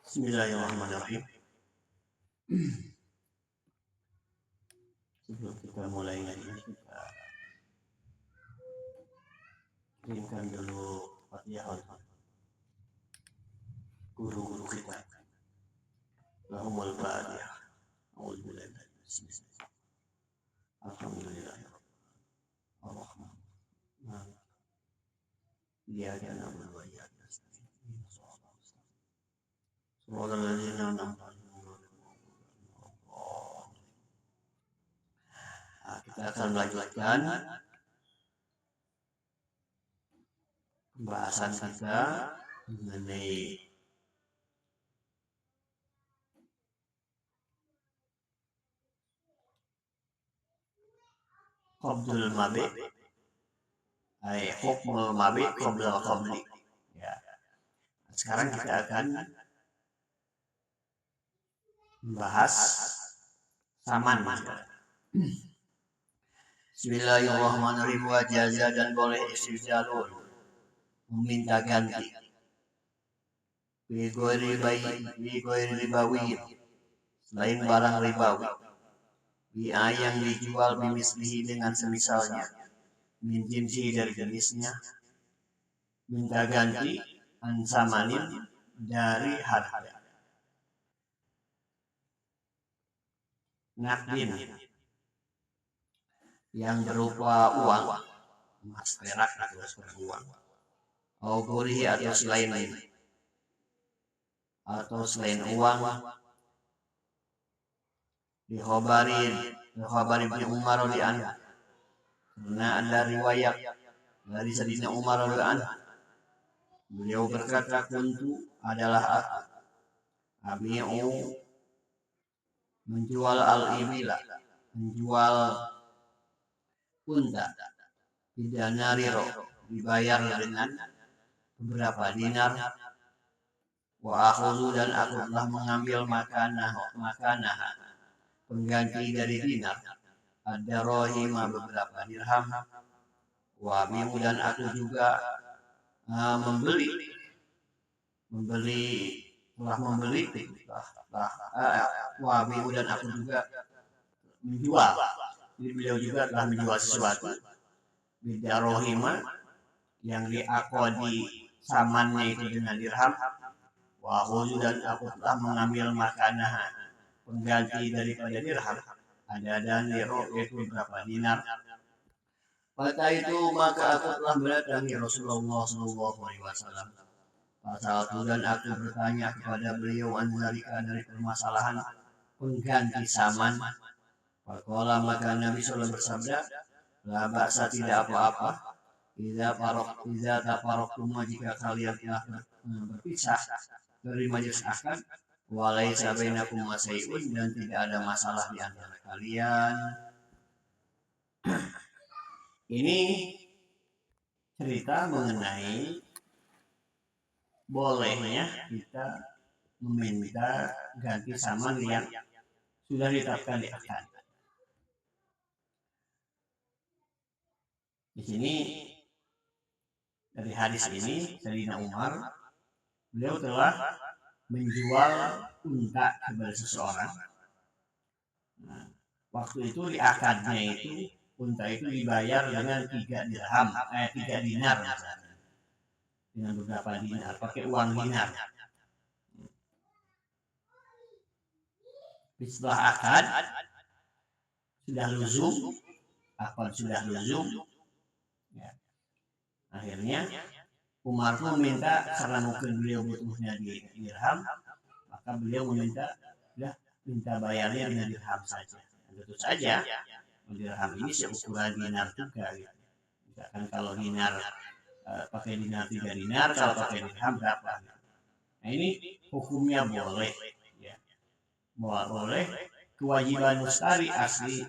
Bismillahirrahmanirrahim. Sebelum kita mulai ngaji, kita kirimkan dulu Fatihah guru-guru kita. Lahumul Fatihah. A'udzubillahi minasyaitonir rajim. Alhamdulillah. Ar-Rahman. Iyyaka na'budu wa iyyaka nasta'in. Shiratal ladzina an'amta 'alaihim. Kita akan melanjutkan pembahasan kita mengenai qabdul mabi, hukmul mabi qabla qabli. Ya. Sekarang kita akan membahas saman. Bismillahirrahmanirrahim. Wa jaza dan boleh istijazah meminta ganti bi ghairi ribawi, selain barang ribawi, bi yang dijual bimislihi dengan semisalnya, min jinsi dari jenisnya, minta ganti ansamanin dari harga nakdin yang berupa uang, emas, perak atau uang, augurihi atau selain uang, dikhabarin bin Umar radhiyallahu anhu, karena ada riwayat dari Sayyidina Umar radhiyallahu anhu, beliau berkata, kuntu adalah aku abi'u menjual al-ibila, menjual unta, bidanariro, dibayar dengan beberapa dinar, wa akhudhu dan aku telah mengambil makanah pengganti dari dinar, ada rohima beberapa dirham, wa bimu dan aku juga membeli wa bimu dan aku juga menjual. Jadi beliau juga telah menjual sesuatu beda rohima yang diakodi samannya itu dengan dirham, wa akhudhu dan aku telah mengambil makanah pengganti daripada dirham, ada daniro yaitu berapa dinar. Pada itu maka aku telah mendatangi Rasulullah SAW. Pasal itu dan aku bertanya kepada beliau anzalika dari permasalahan pengganti saman. Faqala maka Nabi SAW bersabda, la ba'sa tidak apa-apa, idza tafarraqtum jika kalian telah berpisah dari majelis akad, walaysa bainakum masai'un dan tidak ada masalah di antara kalian. Ini cerita mengenai bolehnya kita meminta ganti saman yang sudah ditetapkan di akad. Di sini dari hadis ini Sayyidina Umar, beliau telah menjual unta kepada seseorang. Nah, waktu itu di akadnya itu unta itu dibayar dengan 3 dinar misalnya. Dengan beberapa dinar, pakai uang dinar. Setelah akad sudah luzum, ya. Akhirnya Umar pun meminta, karena mungkin beliau butuhnya di dirham, maka beliau minta bayarnya dengan dirham saja. Tentu saja dirham ini seukuran dinar juga. Gitu. Misalkan kalau dinar pakai dinar 3 dinar, kalau pakai dirham berapa? Nah ini hukumnya boleh, ya. Boleh. Kewajiban mustari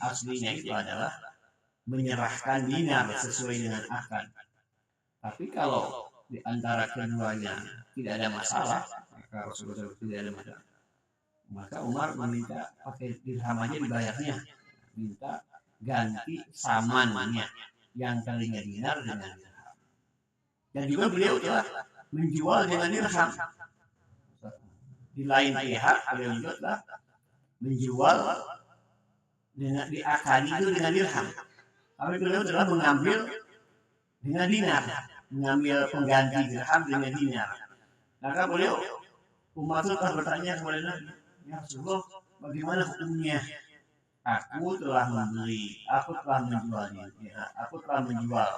aslinya itu adalah menyerahkan dinar sesuai dengan akad. Tapi kalau di antara keduanya tidak ada masalah, maka Rasulullah tidak ada masalah, maka Umar meminta pakai dirham aja dibayarnya, minta ganti samannya yang tadinya dinar dengan dirham. Dan juga beliau telah menjual dengan dirham. di lain pihak beliau juga telah menjual dengan diakali itu dengan dirham, tapi beliau telah mengambil dengan dinar, mengambil pengganti dirham dengan dinar. Maka beliau Umar itu telah bertanya kepada Nabi, ya Rasulullah, bagaimana hukumnya? Aku telah membeli, aku telah menjual ini, aku telah menjual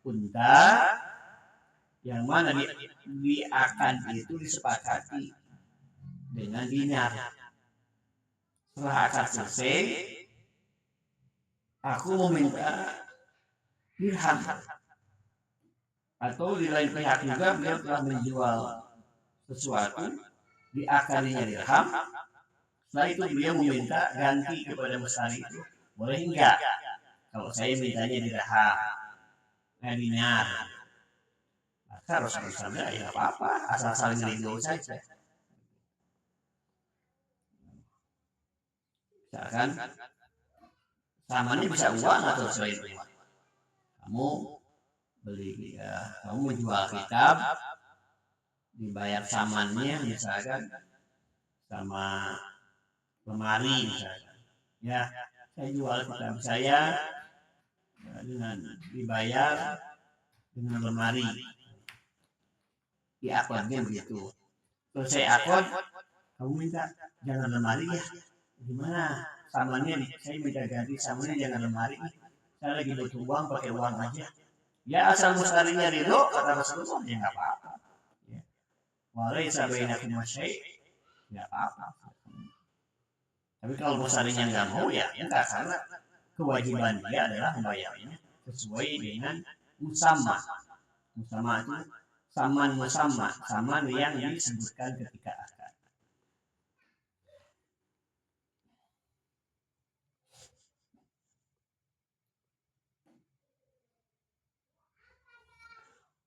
unta yang mana akan itu disepakati dengan dinar. Setelah akad selesai, aku meminta dirham. Atau di lain pihak juga beliau telah menjual sesuatu, diakalinya dirham. Setelah itu beliau meminta ganti kepada Mesari itu, boleh enggak? Kalau saya mintanya dirham, dinar, maka Rasulullah ya apa-apa, asal saling ridho saja. Misalkan samanya bisa uang atau selain uang. Kamu beli, kamu menjual kitab, dibayar samannya misalkan sama lemari misalkan. Ya, saya jual kitab saya dengan dibayar dengan lemari. Di akodnya begitu. Terus saya akod, kamu minta jangan lemari ya. Gimana? Samannya nih, saya minta ganti samannya jangan lemari. Saya lagi butuh uang, pakai uang aja. Ya asal musarinya ridho, kata Rasulullah, ya nggak apa-apa. Ya. Walaysa bainakum syai', nggak apa-apa. Tapi kalau musarinya nggak mau, ya enggak, karena kewajiban dia adalah membayarnya sesuai dengan musamma. Musamma itu saman musamma, saman yang disebutkan ketika akad.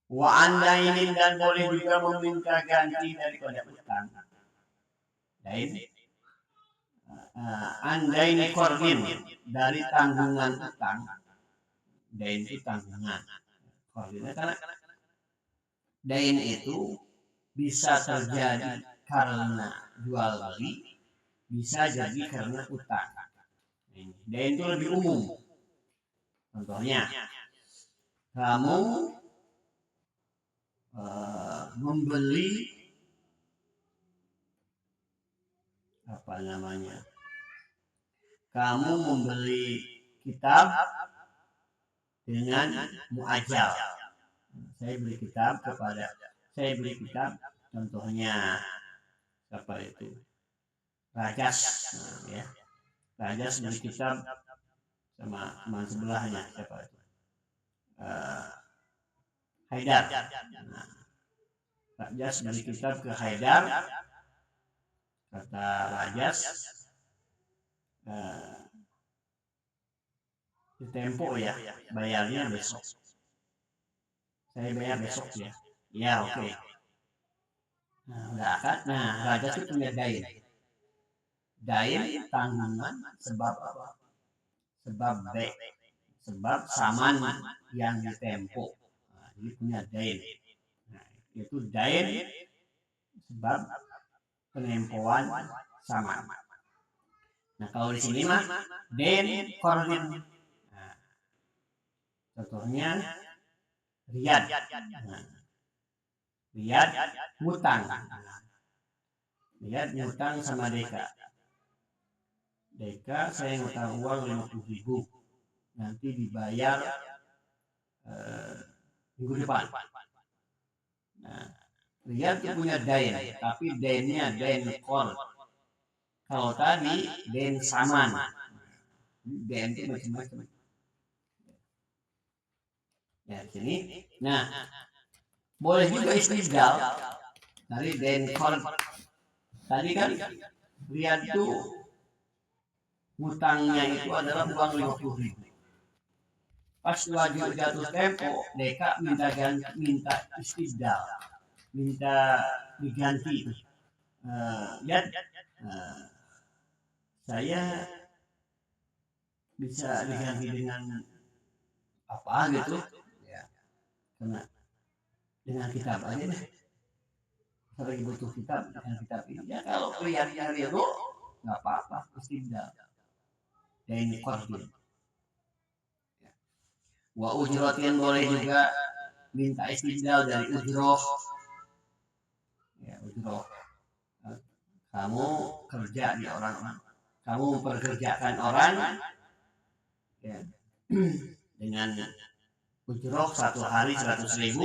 Wa andainin, dan boleh juga meminta ganti daripada utang. Dain, andaini kordin, dari tanggungan utang. Dain itu tanggungan. Kordinnya karena dain itu bisa terjadi karena jual beli, bisa jadi karena utang. Dain itu lebih umum. Contohnya, kamu membeli apa namanya? Kamu membeli kitab dengan muajal. Saya beli kitab, contohnya apa itu? Rajas, ya. Rajas beli kitab sama teman sebelahnya siapa itu? Haidar. Rajas beli kitab ke Haidar, kata Rajas, di tempo ya, bayarnya besok. Saya bayar besok ya. Ya oke. Nah udah akad. Nah Rajas itu punya dain. Dain tanggungan sebab apa? Sebab sebab saman yang ditempo. Nah, jadi punya dain. Nah, itu dain sebab penempoan saman. Nah kalau di sini mah dain kordin. Nah, contohnya Riyad. Nah, Riyad ngutang. Riyad ngutang sama Deka. Deka saya ngutang uang 50.000. Nanti dibayar minggu depan. Nah, Riyad punya dain, tapi dainnya dain kor. Kalau tadi dain saman. Dain itu macam-macam. Ya, sini. Nah, boleh juga istibdal dari dain kor. Tadi kan Riyad itu ngutangnya itu adalah uang 50.000. Pas wajib jatuh tempo, Deka minta istibdal, minta diganti. Ya, saya bisa diganti dengan apa gitu? Ya, karena dengan kitab aja deh. lagi butuh kitab dengan kitab ini ya, kalau kliennya ridho nggak apa-apa istibdal ya, ini qardin. Wa ujrotin boleh juga minta istibdal dari ujroh ya, ujroh kamu kerja di orang, kamu memperkerjakan orang ya, dengan ujroh 1 hari 100.000,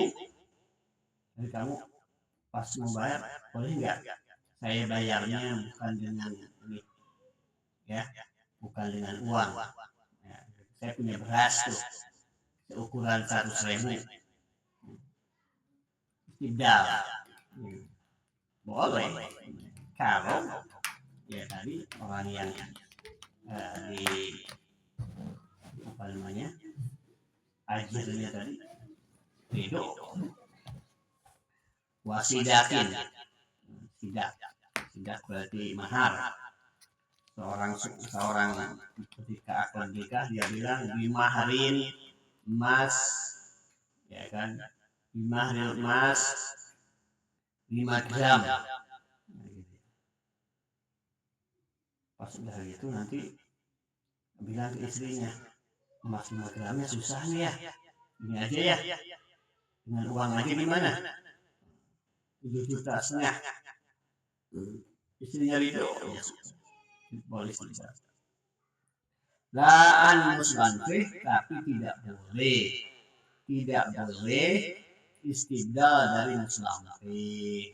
jadi kamu pas mau bayar boleh nggak saya bayarnya bukan dengan ini ya, bukan dengan uang ya, saya punya beras tuh seukuran 100.000 tidak boleh kalau ya tadi orang yang di apa namanya ajirnya tadi ridho. Wasidakin, tidak berarti mahar. Seorang ketika akan nikah dia bilang bimaharin emas ya kan, bimaharin emas 5 gram. Pas udah gitu nanti bilang ke istrinya, emas 5 gramnya susah nih ya, ini aja ya, dengan uang aja gimana, 7,5 juta. Istrinya ridho ya, boleh tidak. La'an muslanfih, tapi tidak boleh istibdal dari muslanfih.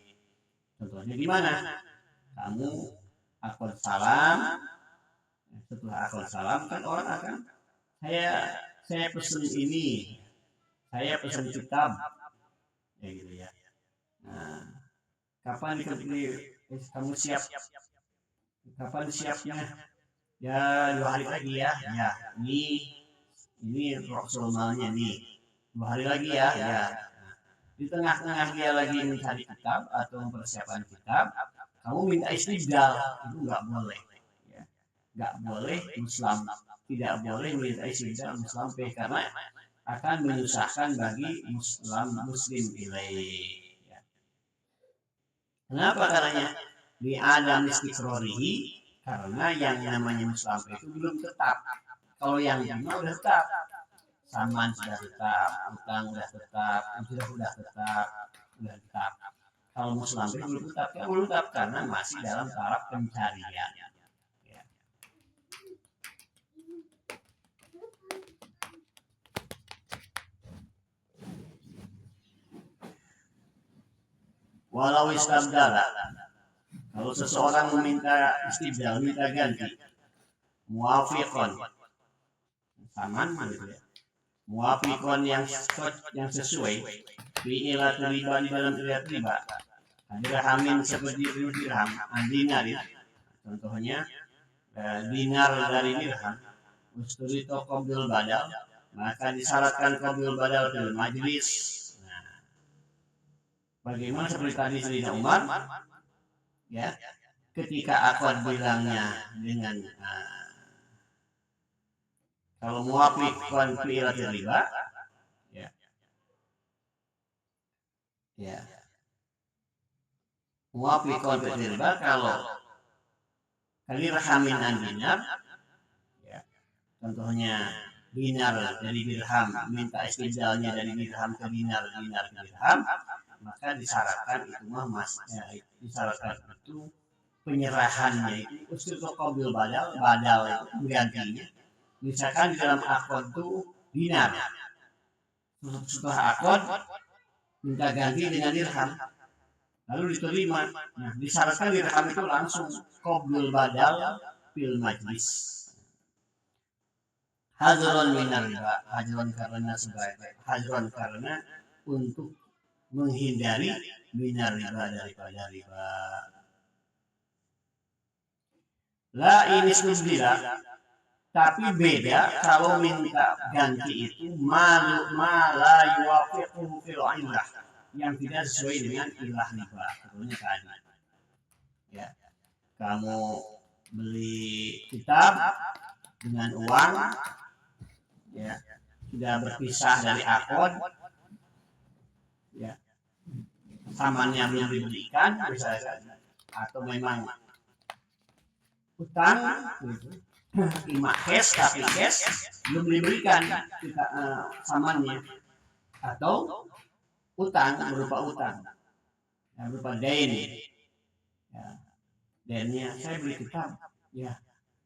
Contohnya gimana? Kamu akad salam, setelah akad salam kan orang akan saya pesen ini, saya pesen kitab ya gitu ya. Nah, kapan kamu siap, kapan siapnya ya, 2 hari lagi ya, ya ini rasionalnya nih 2 hari lagi ya, ya. Di tengah-tengah dia lagi mencari kitab atau mempersiapkan kitab, kamu minta istibdal, itu nggak boleh ya. Nggak boleh Islam, tidak boleh minta istibdal Islam karena akan menyusahkan bagi muslim ilaih ya. Kenapa katanya? Di adam istiqrorihi, karena yang namanya Muslim itu belum tetap. Kalau yang lima udah tetap, saman sudah tetap, utang udah tetap, ujrah udah tetap. Kalau Muslim itu belum tetap karena masih dalam tahap pencarian. Ya. Walau istabdala, kalau seseorang meminta istibdal, minta ganti, muafiqon, saman gitu ya. Muafiqon yang sesuai, bi'ilat riba di dalam ilat riba. Dirhamin seperti dirham, dinar. Contohnya dinar dari dirham, usturito qabil badal, maka disyaratkan qabil badal fil majlis. Bagaimana seperti tadi Sayyidina Umar ya, ketika akad bilangnya dengan kalau muafiqan fi riba ya, ya muafiqan fi riba, kalau dirhamin an dinar ya, contohnya dinar dari dirham, minta istibdalnya dari dirham ke dinar, dinar ke dirham, maka disyaratkan itu masnya disyaratkan itu penyerahannya itu usul qabil badal itu penggantinya. Misalkan di dalam akad itu dinar, setelah akad minta ganti dengan dirham, lalu diterima. Nah, disyaratkan dirham itu langsung qabil badal fil majlis. Hadron minar riba, hadron karena sebagai hadron karena untuk menghindari minar riba, daripada riba. La ini subdila, tapi beda kalau minta ganti itu mala yuwafiquhu fil illah, yang tidak sesuai dengan ilah riba. Contohnya tadi ya, kamu beli kitab dengan uang ya, sudah berpisah dari akad ya, samannya belum diberikan misalkan, atau memang utang gitu, ima cash tapi cash belum diberikan kita samannya, atau utang berupa utang berupa dain ya, dainnya saya beli kitab ya,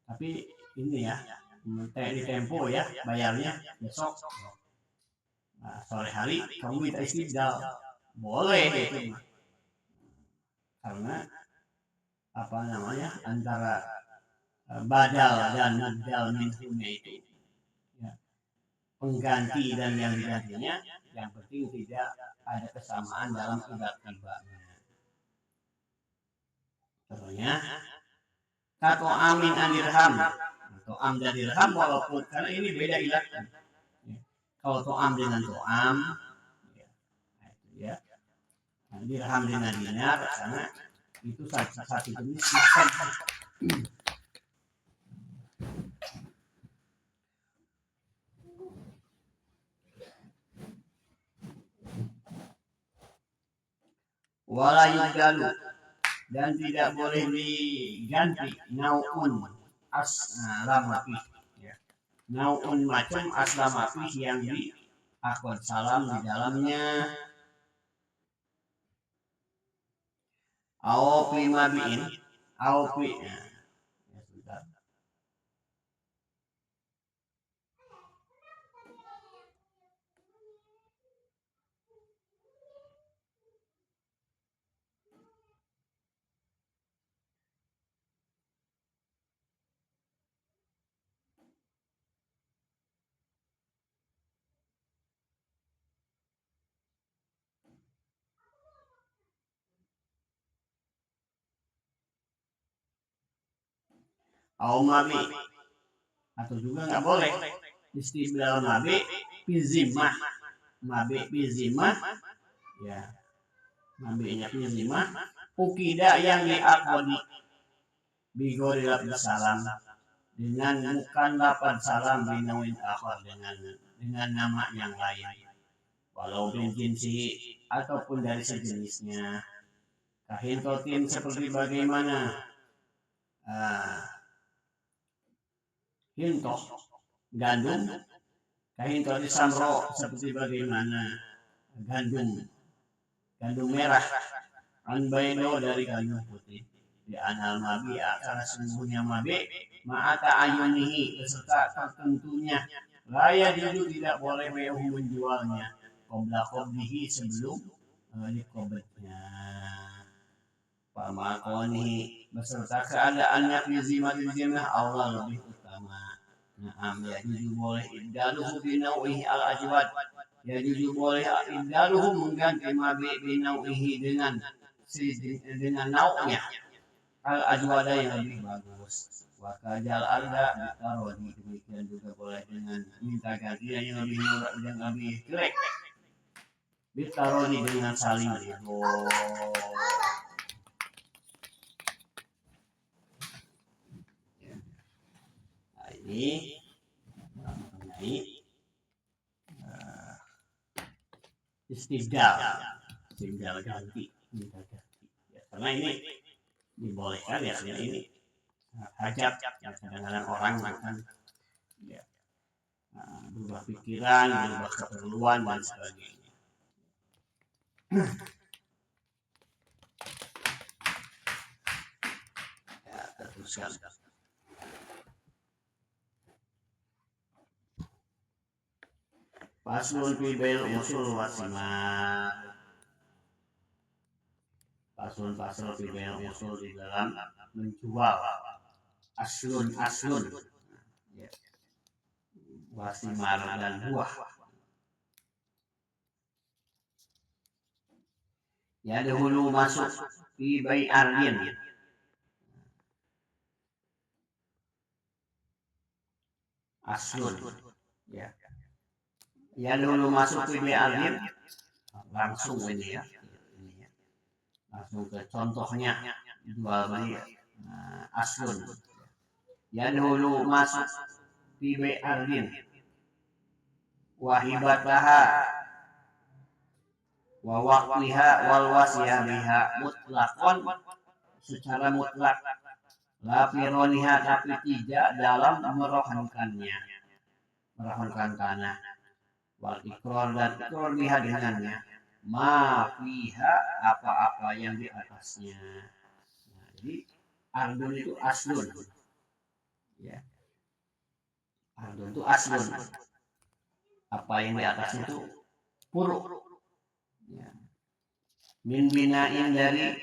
tapi ini ya di tempo ya bayarnya besok, nah, sore hari kamu minta istidal boleh itu, karena apa namanya antara badal dan modal minhumnya itu ya, pengganti dan yang digantinya yang penting tidak ada kesamaan dalam ibad-ibadnya. Contohnya tato amin dirham atau am dan dirham, walaupun karena ini beda ilatnya ya. Kalau to'am dengan to'am ya, nah itu ya, nah, dirham dengan dinar karena itu satu jenis sistem. Wala yugalu dan tidak boleh diganti naun aslamafi ya. Naun macam aslamafi yang di akun salam di dalamnya, au fi mabiin au fi ya, sudah. Au mabi atau juga nggak boleh istilah mabi pizimah, mabi pizimah ya, mabinya pizimah ukida yang diakodi bigorilat salam dengan bukan lapan salam binawin akhir dengan nama yang lain, walau binjinsi ataupun dari sejenisnya. Kahintotin seperti bagaimana hintoh gandum, kahintotin samro seperti bagaimana gandum merah, anbaino dari gandum putih, di anal mabi karena sesungguhnya mabi ma'ata ayunihi beserta tertentunya, raya jujur tidak boleh mehu menjualnya qabla qabdihi sebelum dikobetnya, pamakoni beserta keadaannya fi zimatil Allah lebih utama. Naam ya jujur boleh ibdaluhu binau'ihi al-ajwad, ya jujur boleh ibdaluhu mengganti mabi binau'ihi dengan nau'nya al-ajwada yang lebih bagus. Wakajal arda bitarodi, demikian juga boleh dengan minta ganti yang lebih murah dan lebih jelek, bitarodi dengan saling ridho. Nah, ini mengenai istibdal ganti, minta ganti ya, karena ini dibolehkan ya, ini hajat yang kadang-kadang orang makan ya, berubah pikiran, berubah keperluan dan sebagainya. Ya, teruskan. Paslun fi bail usul wasimat. Paslun fi bail usul di dalam menjual aslun ya, wasimar dan buah. Ya dahulu masuk fi bai ardin, aslun ya, ya dahulu masuk fi bai ardin langsung ini ya, langsung ke contohnya jual beli aslun. Ya dahulu masuk fi bai ardin wahibat laha wa waqtiha wal wasiyah biha mutlaqan secara mutlak, la fironiha tapi tidak dalam merohankannya, merohankan tanah, wal ikrar dan ikrar biha dengannya, ma fiha apa-apa yang di atasnya. Nah, jadi ardun itu aslun, ya. Ardun itu aslun, apa yang di atasnya itu puruk, ya. Min binain dari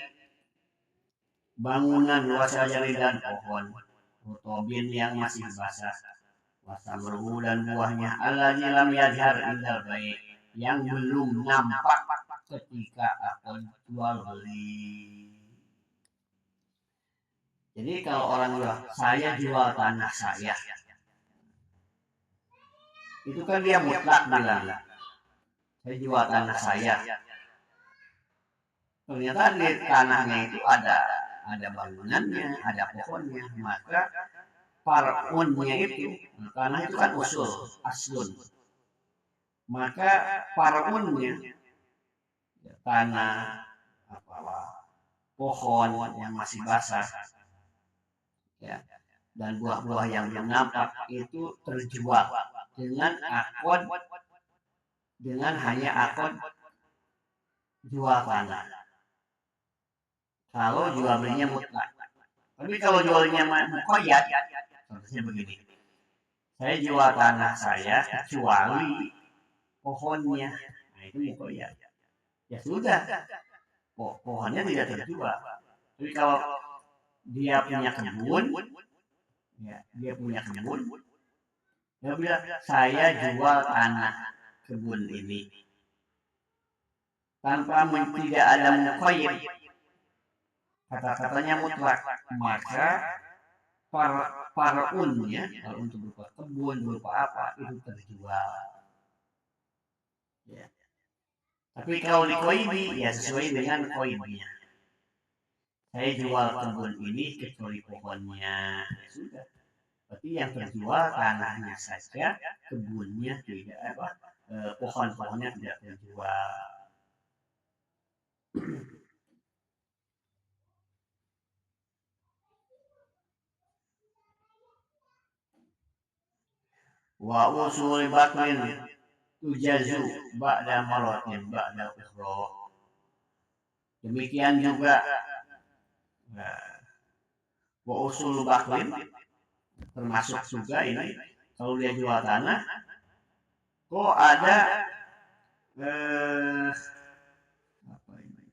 bangunan, wasajari dan pohon, rutobin yang masih basah, wasamruhu dan buahnya, alladzi lam yadhar indal baik, yang belum nampak ketika akad jual beli. Jadi kalau orang bilang saya jual tanah saya, itu kan dia mutlak bilang saya jual tanah saya. Ternyata di tanahnya itu ada bangunannya, ada pohonnya, maka parunnya itu, tanah itu kan usul, aslun. Maka parunnya, tanah, pohon yang masih basah, ya, dan buah-buah yang belum nampak itu terjual dengan akad, dengan hanya akad jual tanah. Kalau jual belinya mutlak. Tapi kalau jualnya muqayyad, contohnya begini. Saya jual tanah saya kecuali pohonnya. Nah, itu muqayyad. Ya sudah, pohonnya tidak terjual. Tapi kalau dia punya kebun, ya, dia bilang saya jual tanah kebun ini tanpa tidak ada muqayyad, kata-katanya mutlak, maka parunnya kalau untuk berupa kebun, berupa apa itu terjual. Ya. Tapi kalau di koibi ya sesuai dengan koibnya. Saya jual kebun ini kecuali pohonnya. Ya sudah. Berarti yang terjual tanahnya saja, kebunnya tidak, pohon-pohonnya tidak terjual. Wa usul baklin tujazu ba'da maratin ba'da ukhra. Demikian juga wa usul baklin termasuk juga ini kalau dia jual tanah kok ada apa ini,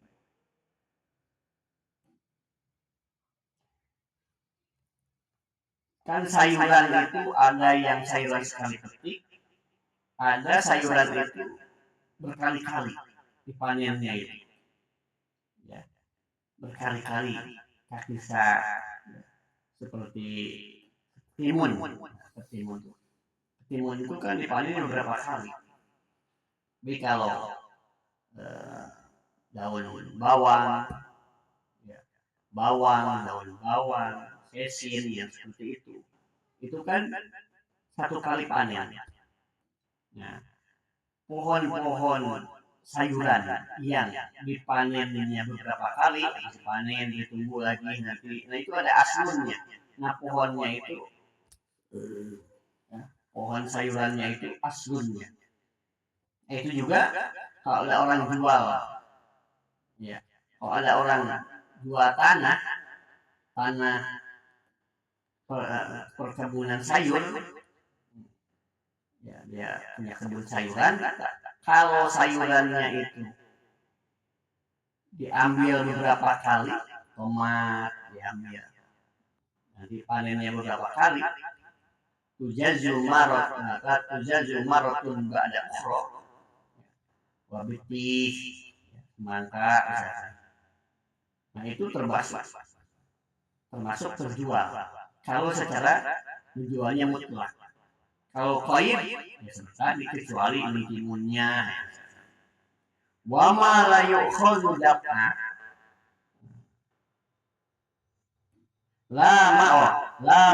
kan sayuran itu ada yang sayuran sekali petik, ada sayuran itu berkali-kali dipanennya itu, ya, berkali-kali, bisa seperti timun. Timun itu kan dipanen beberapa kali. Tapi kalau daun bawang, ya, daun bawang, sesin yang seperti itu kan satu kali panen. Nah, pohon-pohon sayuran yang dipanennya beberapa kali, dipanen, ditunggu lagi nanti. Nah itu ada aslunnya. Nah pohonnya itu, pohon sayurannya itu aslunnya. Itu juga kalau ada orang jual, ya, kalau ada orang jual tanah perkebunan sayur, ya, dia punya kebun sayuran. Kalau sayurannya itu diambil beberapa kali, tomat diambil, nanti panennya beberapa kali, tujazu maratun ba'da ukhra, wabitih, semangka, nah itu termasuk terjual kalau secara menjualnya mutlak. Kalau qaid ya tadi kecuali ini timunnya. Wa ma la yu'khadhu daf'a, la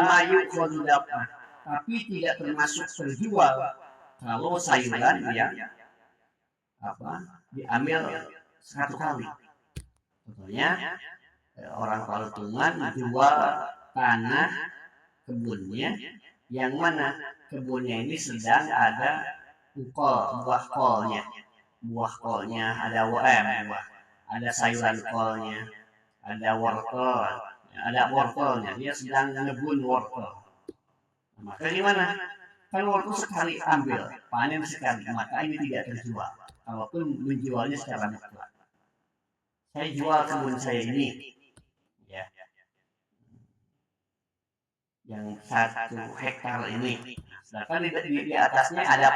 ma yu'khadhu daf'a, tapi tidak termasuk terjual kalau sayuran yang diambil 1 kali. Contohnya orang Palutungan menjual tanah kebunnya, yang mana kebunnya ini sedang ada buah kolnya ada ada sayuran kolnya, ada wortelnya, dia sedang ngebun wortel. Maka gimana? Kalau wortel sekali ambil, panen sekali, maka ini tidak terjual. Kalaupun menjualnya secara mutlak. Saya jual kebun saya ini, ya, yang 1 hektar ini. Sedangkan di atasnya ada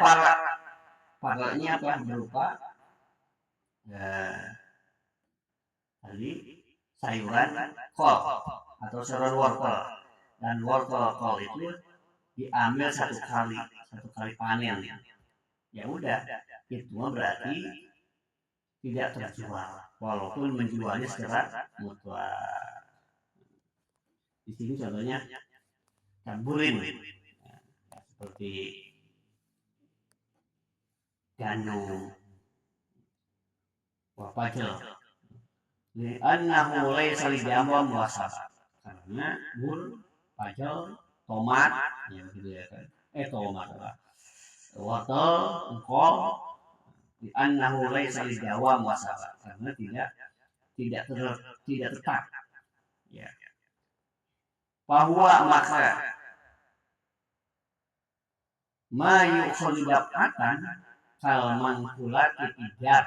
parelnya berupa tadi sayuran kol atau sayuran wortel, dan wortel kol itu diambil 1 kali panen. Ya udah, itu berarti tidak terjual walaupun menjualnya secara mutlak. Di sini contohnya campurin, seperti gandum, wapajel, li'annahu laysa lidamwa muasabah, karena pajel, tomat, ya gitu ya kan, tomat lah, wortel, engkol, li'annahu laysa lidamwa muasabah, karena tidak tetap, ya. Bahwa maka mayukhul dapatan kalman kulati tijar,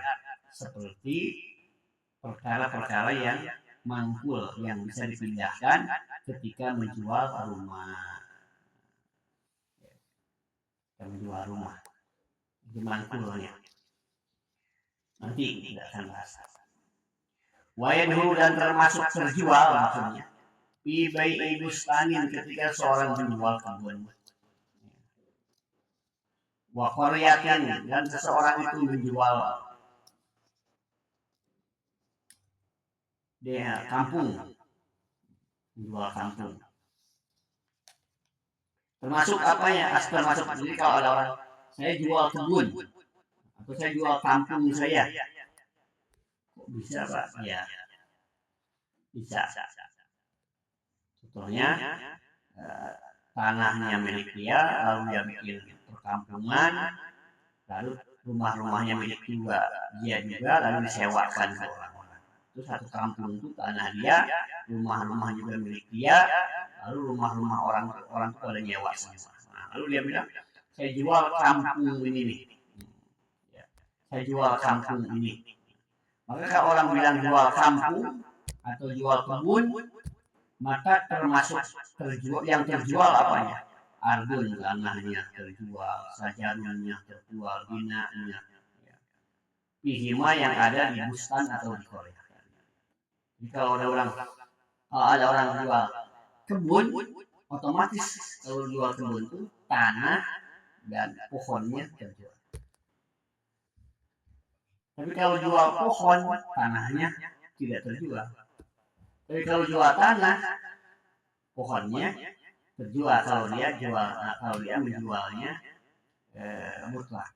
seperti perkara-perkara yang mangkul, yang bisa dipindahkan ketika menjual rumah. Itu mangkulnya. Nanti tidak akan bahas. Wayadhu, dan termasuk terjual maksudnya. Fi bai'i bustanin, ketika seorang menjual kebun. Wa qaryatin, dan seseorang itu menjual kampung. Menjual kampung. Termasuk apanya? Termasuk, jadi kalau ada orang, saya jual kebun atau saya jual kampung saya. Kok bisa, Pak? Ya, bisa. Contohnya, tanahnya milik dia, lalu dia bikin perkampungan, lalu rumah-rumahnya milik dia juga, lalu disewakan ke orang-orang. Itu 1 kampung itu tanah dia, rumah-rumah juga milik dia, lalu rumah-rumah orang itu pada nyewa semua. Nah, lalu dia bilang, saya jual kampung ini. Ya, saya jual kampung ini. Maka kalau orang bilang jual kampung atau jual kebun, maka termasuk yang terjual apanya? Ardun, tanahnya terjual, sajarunnya terjual, binanya, pihima yang ada di bustan atau di Korea. Jadi kalau ada orang jual kebun, otomatis kalau jual kebun itu tanah dan pohonnya terjual. Tapi kalau jual pohon, tanahnya tidak terjual. Tapi kalau jual tanah, pohonnya terjual. Kalau dia menjualnya mutlak.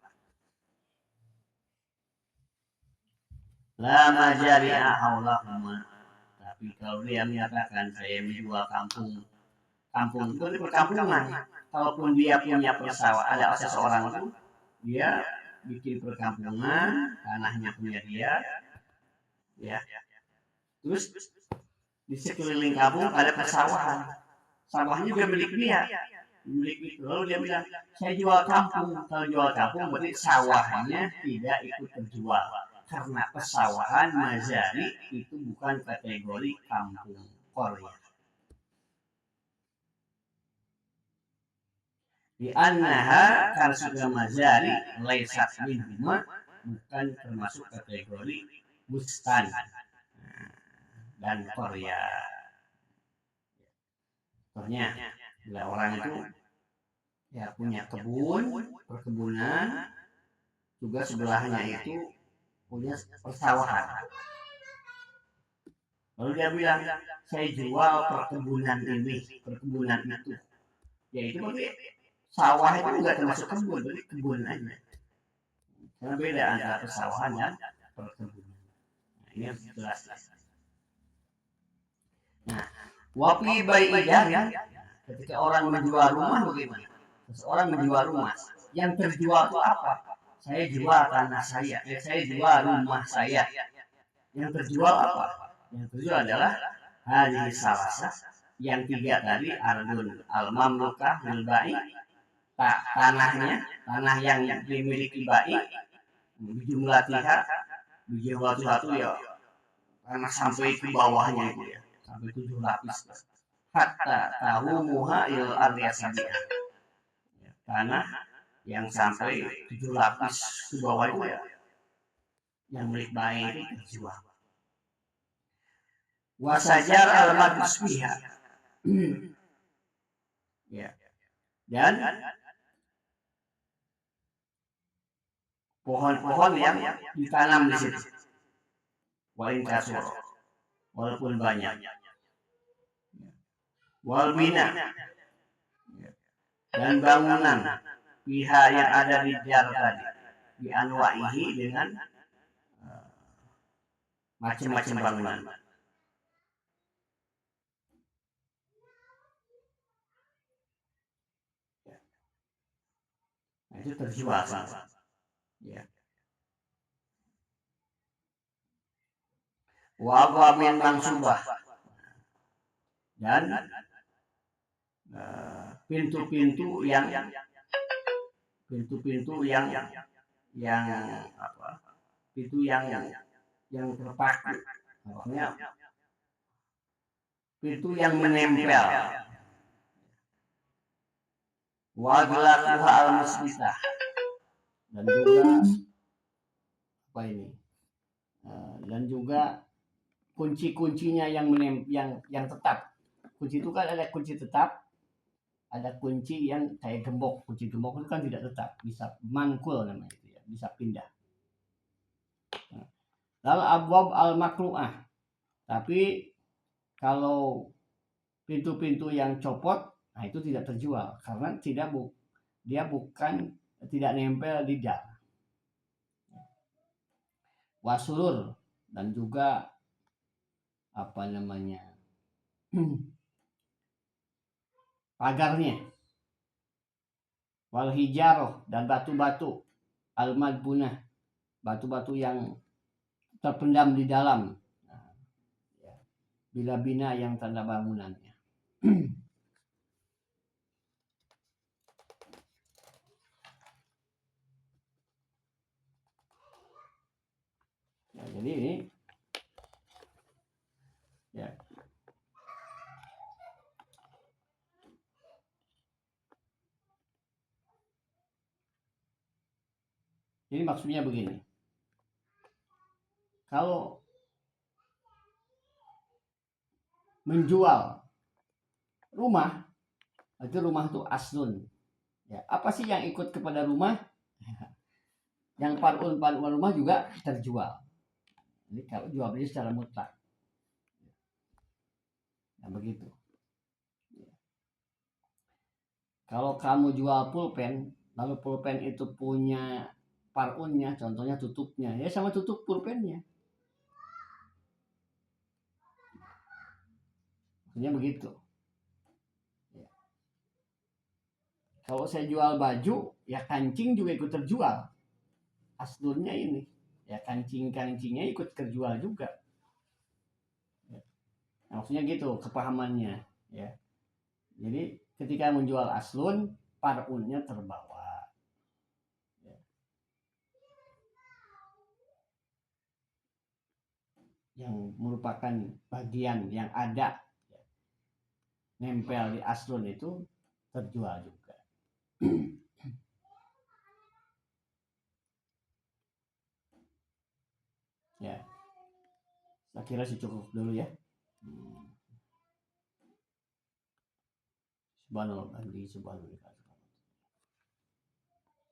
La majari'a haulahuma. Tapi kalau dia menyatakan saya menjual kampung itu di perkampungan. Kalaupun dia punya persawahan, ada seseorang itu dia bikin perkampungan, tanahnya punya dia, ya. Terus di sekeliling kampung ada persawahan, sawahnya juga milik dia, lalu dia bilang saya jual kampung. Kalau jual kampung berarti sawahnya tidak ikut terjual, karena persawahan mazari itu bukan kategori kampung Korea. Di annaha, karena sudah mazari laisat minhuma, bukan termasuk kategori bustan dan Korea. Contohnya, bila orang itu ya punya perkebunan, juga sebelahnya itu punya persawahan. Lalu dia bilang, saya jual perkebunan itu. Ya itu berarti sawah itu enggak termasuk kebun, berarti kebun aja. Karena beda antara persawahan dan perkebunan. Nah, ini harus jelas. Nah, wapi bayi ijarin, ketika orang menjual rumah bagaimana? Seseorang menjual rumah, yang terjual itu apa? Saya jual tanah saya jual rumah saya. Yang terjual apa? Yang terjual adalah hadis salasa, yang tiga tadi, ardun al mamlukah lil bai, tanah yang dimiliki bai, jumlah tiga, bijawatu ya tanah sampai ke bawahnya itu ya, sampai 7 lapis. Hatta tahu muha il ardiasabiah, tanah yang sampai 7 lapis ke bawah itu ya, yang milik baik itu terjual. Wasajar al madusbiha, ya, dan pohon-pohon yang ditanam di situ, wain kasur, walaupun banyak, walbina, dan bangunan pihak yang ada di jar tadi, di anwa'ihi, dengan macam-macam bangunan. Nah, itu terjual sama. Ya. Wa min mansubah, dan pintu-pintu yang apa? Pintu yang terpaku, maksudnya pintu yang menempel. Wa glaquha al musbitah, dan juga apa ini? Dan juga kunci-kuncinya yang tetap. Kunci itu kan ada kunci tetap, ada kunci yang kayak gembok. Kunci gembok itu kan tidak tetap, bisa mangkul namanya itu ya, bisa pindah. Lalu abwab al makru'ah, tapi kalau pintu-pintu yang copot, nah itu tidak terjual karena dia bukan tidak nempel di jar. Wasurur, dan juga apa namanya pagarnya. Wal hijaroh, dan batu-batu al madbunah, batu-batu yang terpendam di dalam. Nah, ya. Bila bina, yang tanda bangunannya. Ya, jadi ini ya. Ini maksudnya begini. Kalau menjual rumah, itu rumah itu aslun. Ya, apa sih yang ikut kepada rumah? Yang parun rumah juga terjual. Jadi kalau jual beli secara mutlak. Nah, begitu. Kalau kamu jual pulpen, lalu pulpen itu punya parunnya, contohnya tutupnya, ya sama tutup pulpennya. Maksudnya begitu. Ya. Kalau saya jual baju, ya kancing juga ikut terjual. Aslunnya ini, ya kancing-kancingnya ikut terjual juga. Ya. Nah, maksudnya gitu kepahamannya. Ya. Jadi ketika menjual aslun, parunnya terbawa. Ya. Yang merupakan bagian yang ada nempel di aslun itu terjual juga. Ya, saya kira sih cukup dulu ya. Subhanallah, subhanallah.